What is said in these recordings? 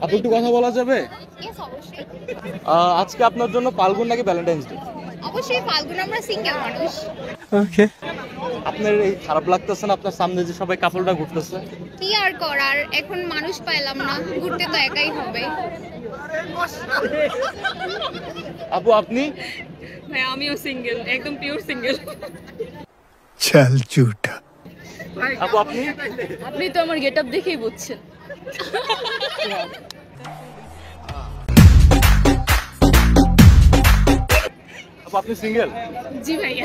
আপনি একটু কথা বলা যাবে? Yes, অবশ্যই। আজকে আপনার জন্য ফাল্গুন নাকি ভ্যালেন্টাইন্স ডে? অবশ্যই ফাল্গুন, আমরা সিঙ্গেল মানুষ। ওকে। আপনার এই খারাপ লাগতেছে না আপনার সামনে যে সবাই কাপলটা ঘুরতেছে? কি আর করার, এখন মানুষ পাইলাম না, ঘুরতে তো একাই হবে। আপু আপনি? ভাই আমিও সিঙ্গেল, একদম পিওর সিঙ্গেল। চল ঝুটা। আপু আপনি? আপনি তো আমার গেটআপ দেখেই বুঝছেন। আপু আপনি সিঙ্গেল? জি ভাইয়া।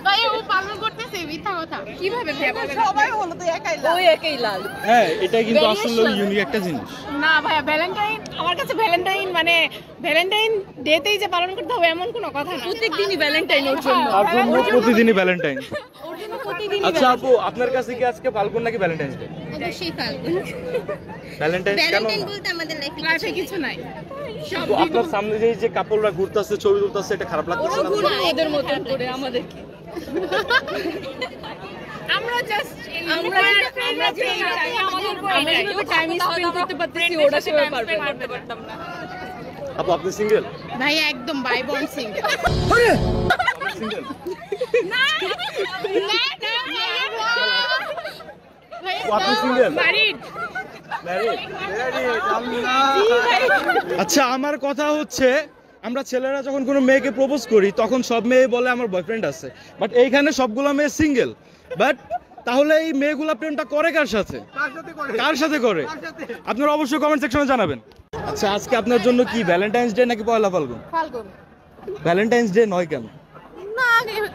ভাই ও পালন করতেছে মিথ্যা কথা। কিভাবে ভাইয়া বলেন? সবাই হলো তো ওই একই লাল। হ্যাঁ, এটা কিন্তু আসলে ইউনিক একটা জিনিস। না ভাইয়া, ভ্যালেন্টাইন আমার কাছে ভ্যালেন্টাইন মানে ভ্যালেন্টাইন ডেতেই যে পালন করতে হবে এমন কোনো কথা না। প্রত্যেকদিনই ভ্যালেন্টাইন ওর জন্য। আর জন্য প্রতিদিনই ভ্যালেন্টাইন। ওর জন্য প্রতিদিনই। আচ্ছা আপু, আপনার কাছে কি আজকে ফাল্গুন নাকি ভ্যালেন্টাইন্স ডে? অবশ্যই ফাল্গুন। ভ্যালেন্টাইন্স কেন? ভ্যালেন্টাইন বলতে আমাদের লাইফে কিছু নাই। আপু, আপনার সামনে যে কাপলরা ঘুরতেছে, ছবি তুলতেছে, এটা খারাপ লাগতেছে ওরা না? ঘুরে ওদের মতন করে আমাদের কি? আমরা জাস্ট আমরা যেভাবে টাইম স্পেন্ড করতে পারতেছি ওরা সেভাবে করতে পারতাম না। আপু আপনি সিঙ্গেল? ভাই একদম বাই বন্ড সিঙ্গেল। সিঙ্গেল? আপনি সিঙ্গেল? ম্যারিড। আচ্ছা, আমার কথা হচ্ছে আমরা ছেলেরা যখন কোনো মেয়েকে প্রপোজ করি তখন সব মেয়ে বলে আমার বয়ফ্রেন্ড আছে, বাট এইখানে সবগুলো মেয়ে সিঙ্গেল। বাট তাহলে এই মেয়েগুলা প্রেমটা করে কার সাথে? কার সাথে করে? আপনারা অবশ্যই কমেন্ট সেকশনে জানাবেন। আচ্ছা, আজকে আপনার জন্য কি ভ্যালেন্টাইন্স ডে নাকি পয়লা ফাল্গুন? ফাল্গুন ভ্যালেন্টাইন্স ডে নয় কেন? না,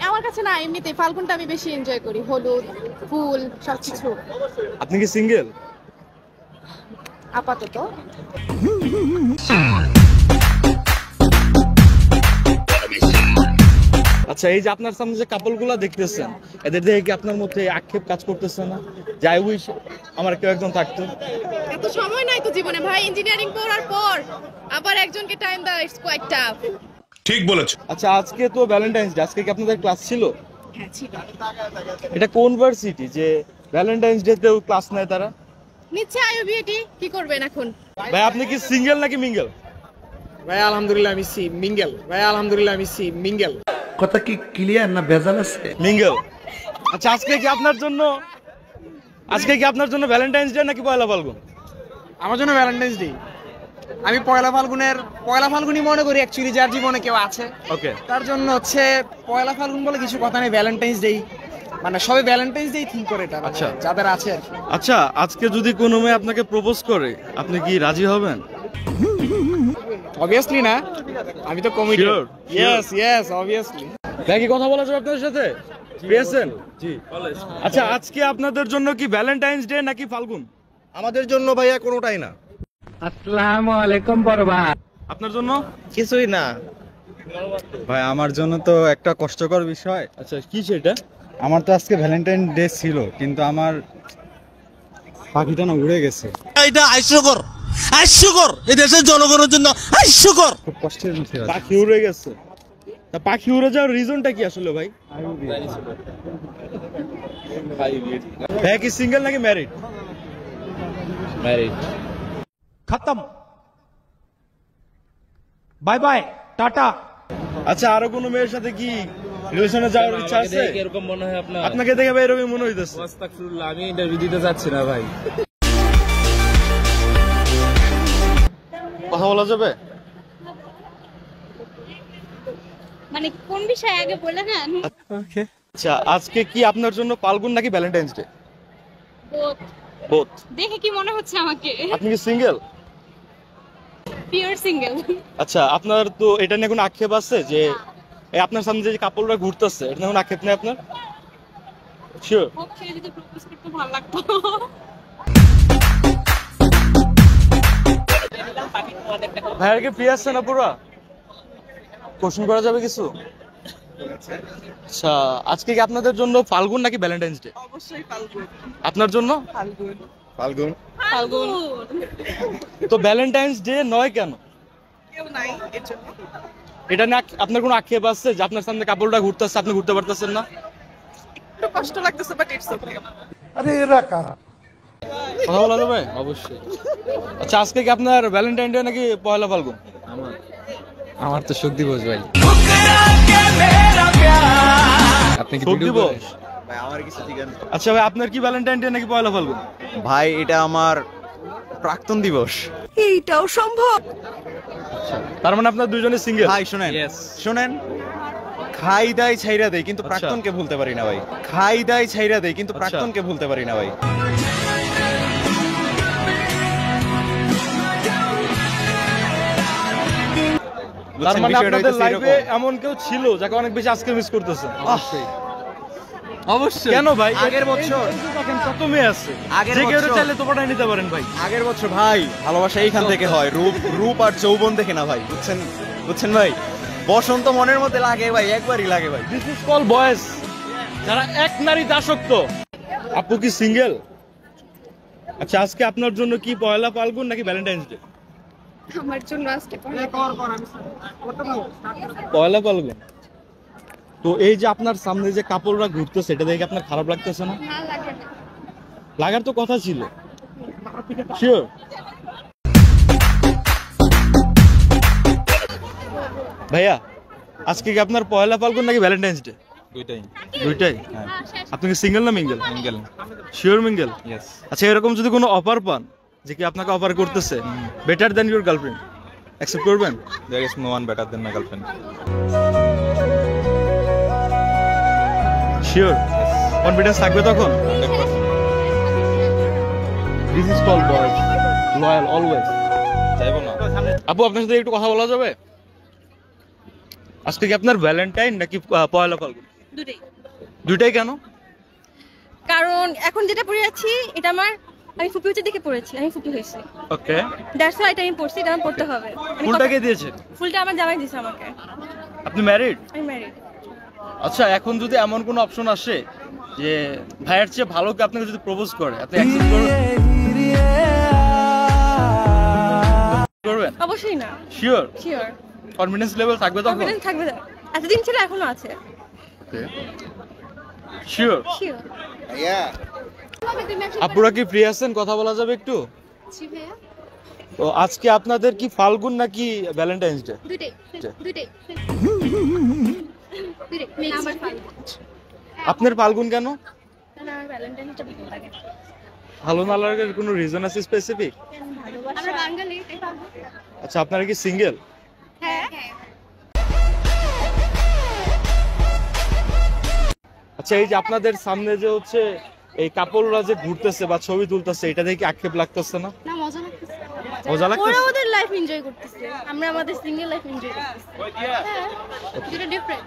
আমার কাছে না, এমনিতেই ফাল্গুনটা আমি বেশি এনজয় করি, হলুদ ফুল সবকিছু। আপনি কি সিঙ্গেল? আপাতত। আচ্ছা, এই যে আপনার সামনে যে কাপলগুলা দেখতেছেন, এদের দেখে কি আপনার মধ্যে আক্ষেপ কাজ করতেছে না যে আই উইশ আমার কেউ একজন থাকতো? এত সময় নাই তো জীবনে ভাই, ইঞ্জিনিয়ারিং পড়ার পর আবার একজনকে টাইম দেওয়া ইটস কোয়াইট টাফ। ঠিক বলেছো। আচ্ছা, আজকে তো ভ্যালেন্টাইন্স ডে, আজকে কি আপনাদের ক্লাস ছিল? হ্যাঁ ছিল। এটা কোন ভার্সিটি যে ভ্যালেন্টাইন্স ডে তেও ক্লাস নেয় তারা? নিচ্ছে আইইউবিএটি, কি করবেন এখন? ভাই আপনি কি সিঙ্গেল নাকি মিঙ্গেল? ভাই আলহামদুলিল্লাহ আমি মিঙ্গেল। ভাই আলহামদুলিল্লাহ আমি মিঙ্গেল। কথা কি ক্লিয়ার না ভেজাল আছে? মিঙ্গেল। আচ্ছা, আজকে কি আপনার জন্য ভ্যালেন্টাইন্স ডে নাকি পয়লা ফাল্গুন? আমার জন্য ভ্যালেন্টাইন্স ডে। আমি পয়লা ফাল্গুনই মনে করি অ্যাকচুয়ালি, যার জীবনে কেউ আছে ওকে, তার জন্য হচ্ছে পয়লা ফাল্গুন বলে কিছু কথা নেই, ভ্যালেন্টাইন্স ডে মানে সবাই ভ্যালেন্টাইন্স ডে থিঙ্ক করে এটা, আচ্ছা। যাদের আছে আর কি। আচ্ছা, আজকে যদি কোনো মেয়ে আপনাকে প্রপোজ করে আপনি কি রাজি হবেন? অবভিয়াসলি না, আমি তো কমিটেড। Sure, yes obviously. ভাই কি কথা বলা যাবে আপনাদের সাথে? পেয়েছেন? জি। আচ্ছা, আজকে আপনাদের জন্য কি ভ্যালেন্টাইন্স ডে নাকি ফাল্গুন? আমাদের জন্য ভাইয়া কোনোটাই না। আসসালামু আলাইকুম বড় ভাই। আপনার জন্য? কিছুই না ভাই, আমার জন্য তো একটা কষ্টকর বিষয়। আচ্ছা, কি সেটা? আমার তো আজকে ভ্যালেন্টাইন ডে ছিল, কিন্তু আমার পাখিটা না উড়ে গেছে। এটা হাস্যকর, এই দেশের জনগণের জন্য হাস্যকর। খুব কষ্টের বিষয়। পাখি উড়ে গেছে। তা পাখি উড়ে যাওয়ার রিজনটা কি আসলে ভাই? ভাই কি সিঙ্গেল নাকি ম্যারিড? খতম, বাই বাই, টাটা। আচ্ছা, আরো কোনো মেয়ের সাথে কি রিলেশনে যাওয়ার ইচ্ছা আছে? এরকম মনে হয় আপনার? আপনাকে দেখে ভাই এরকম মনে হইতেছে। আস্তাগফিরুল্লাহ, আমি ইন্টারভিউ দিতে যাচ্ছি না ভাই। কথা বলা যাবে? মানে কোন বিষয়ে আগে বলে নেন? ওকে। আচ্ছা, আজকে কি আপনার জন্য ফাল্গুন নাকি ভ্যালেন্টাইন্স ডে? বোথ। বোথ। দেখে কি মনে হচ্ছে আমাকে? আপনি কি সিঙ্গেল? Pure single. আচ্ছা, আপনার তো এটা নিয়ে কোনো আক্ষেপ আছে যে এই আপনার সামনে যে কাপলরা ঘুরতেছে, এটা নিয়ে কোনো আক্ষেপ নেই আপনার? শিওর? ওকে, যদি প্রপোজ করতে ভালো লাগতো। ভাইয়ার কি ফ্রি আসছে না পুরা? কোশ্চেন করা যাবে কিছু? আচ্ছা, আজকে কি আপনাদের জন্য ফাল্গুন নাকি ভ্যালেন্টাইন্স ডে? অবশ্যই ফাল্গুন। আপনার জন্য? ফাল্গুন। ফাল্গুন। ফাল্গুন। তো ভ্যালেন্টাইন্স ডে নয় কেন? কেউ নাই এর জন্য। এটা না আপনার কোনো আক্ষেপ আছে যে আপনার সামনে কাপলটা ঘুরতেছে, আপনি ঘুরতে পারতেছেন না? একটু কষ্ট লাগতেছে, বাট ইটস ওকে। আরে এরা কারা? কথা বলা যাবে? অবশ্যই। আচ্ছা আজকে কি আপনার ভ্যালেন্টাইন ডে নাকি পয়লা ফাল্গুন? আমার তো শোক দিবস ভাই। আপনি কি শোক ভিডিও দিবস? করেন? ভাই আমার কিছু জিজ্ঞাসা আচ্ছা ভাই আপনার কি ভ্যালেন্টাইন ডে নাকি পয়লা ফাল্গুন? ভাই এটা আমার প্রাক্তন দিবস। তার মানে আপনার দুজনে সিঙ্গেল? ভাই শুনেন শুনেন, খাই দাই ছাইরা দেই কিন্তু আচ্ছা। প্রাক্তনকে ভুলতে পারি না ভাই। খাই দাই ছাইরা দেই কিন্তু আচ্ছা। প্রাক্তনকে ভুলতে পারি না ভাই। তার বুঝছেন, মানে বিষয়টা আপনাদের হইতেছে লাইফে এরকম। এমন কেউ ছিল যাকে অনেক বেশি আজকে মিস করতেছে? অবশ্যই অবশ্যই। কেন ভাই? আগের বছর দেখেন কত মেয়ে আছে, আগের যে কেউ বছর। চাইলে তো পটায় নিতে পারেন ভাই। আগের বছর ভাই ভালোবাসা এইখান থেকে হয়, রূপ আর যৌবন দেখে না ভাই, বুঝছেন বুঝছেন ভাই। বসন্ত মনের মধ্যে লাগে ভাই, একবারই লাগে ভাই। দিস ইজ কল বয়েজ, যারা এক নারীতে আসক্ত। আপু কি সিঙ্গেল? আচ্ছা আজকে আপনার জন্য কি পয়লা ফাল্গুন নাকি ভ্যালেন্টাইন্স ডে? আমার জন্য আজকে পয়লা ফাল্গুন। তো এই যে আপনার সামনে যে কাপড়রা ঘুরতেছে এটা দেখে আপনার খারাপ লাগতেছে না? না লাগে না। লাগার তো কথা ছিল। শিওর? ভাইয়া আজকে কি আপনার পয়লা ফাল্গুন নাকি ভ্যালেন্টাইন্স ডে? দুইটাই। দুইটাই? আপনি কি সিঙ্গেল না mingle? Single. Sure mingle? Yes. আচ্ছা এরকম যদি কোনো অফার পান যে কি আপনাকে অফার করতেছে better than your girlfriend, accept করবেন? There is no one better then my girlfriend. Sure? Confidence থাকবে তখন? This is call boys, loyal always. চাইবো না। আপু আপনার সাথে একটু কথা বলা যাবে? আজকে কি আপনার ভ্যালেন্টাইন নাকি পয়লা ফাল্গুন? দুটোই। দুইটাই কেন? কারণ এখন যেটা পরে আছি এটা আমার, আমি ফুপি হচ্ছে দেখে পড়েছি, আমি ফুপি হয়েছি। ওকে। দ্যাটস হোয়াই এটা আমি পড়ছি, এটা আমার পড়তে হবে। ফুলটা কে দিয়েছে? ফুলটা আমার জামাই দিয়েছে আমাকে। আপনি ম্যারিড? আমি ম্যারিড। আচ্ছা এখন যদি এমন কোনো অপশন আসে যে ভাইয়ের চেয়ে ভালো কি আপনাকে যদি প্রপোজ করে আপনি অ্যাকসেপ্ট করবেন? অবশ্যই না। শিওর? শিওর। কনফিডেন্স লেভেল থাকবে তখন? কনফিডেন্স থাকবে তো। এতদিন ছিল এখনো আছে। শিওর? শিওর। আপুরা কি ফ্রি আছেন, কথা বলা যাবে একটু? তো আজকে আপনাদের কি ফাল্গুন নাকি ভ্যালেন্টাইন্স ডে? দুইটাই দুইটাই দুইটাই আমার ফাল্গুন। আপনার ফাল্গুন কেন? কারণ আমার ভ্যালেন্টাইনটা ভালো লাগে। ভালো না লাগার কোনো রিজন আছে স্পেসিফিক? আমরা বাঙালি, তাই ফাল্গুন। আচ্ছা আপনারা কি সিঙ্গেল? হ্যাঁ। আচ্ছা এই যে আপনাদের সামনে যে হচ্ছে এই কাপড়রা যে ঘুরতেছে বা ছবি তুলতেছে এটা দেখে আক্ষেপ লাগতেছে না? না মজা লাগতেছে। মজা ওরা লাগতেছে? ওদের লাইফ এনজয় করতেছে, আমরা আমাদের সিঙ্গেল লাইফ এনজয় করতেছি। হ্যাঁ, দুটো ডিফারেন্ট।